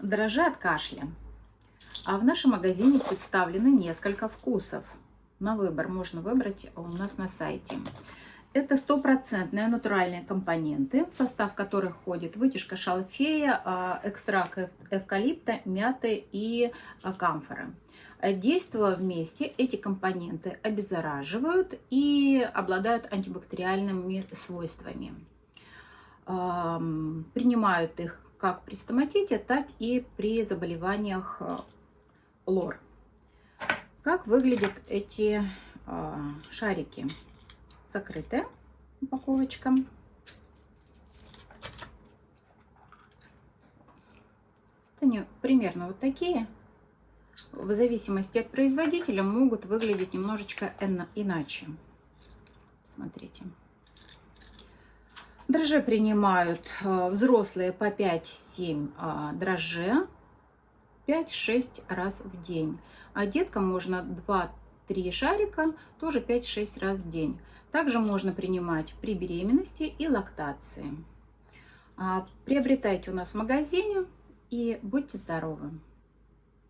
Дрожжи от кашля. А в нашем магазине представлены несколько вкусов. На выбор можно выбрать у нас на сайте. Это стопроцентные натуральные компоненты, в состав которых входит вытяжка шалфея, экстракт эвкалипта, мяты и камфоры. Действуя вместе, эти компоненты обеззараживают и обладают антибактериальными свойствами. Принимают их как при стоматите, так и при заболеваниях лор. Как выглядят эти шарики? Закрытая упаковочка. Они примерно вот такие. В зависимости от производителя могут выглядеть немножечко иначе. Смотрите. Дрожжи принимают взрослые по 5-7 дрожжей 5-6 раз в день. А деткам можно 2-3 шарика тоже 5-6 раз в день. Также можно принимать при беременности и лактации. Приобретайте у нас в магазине и будьте здоровы!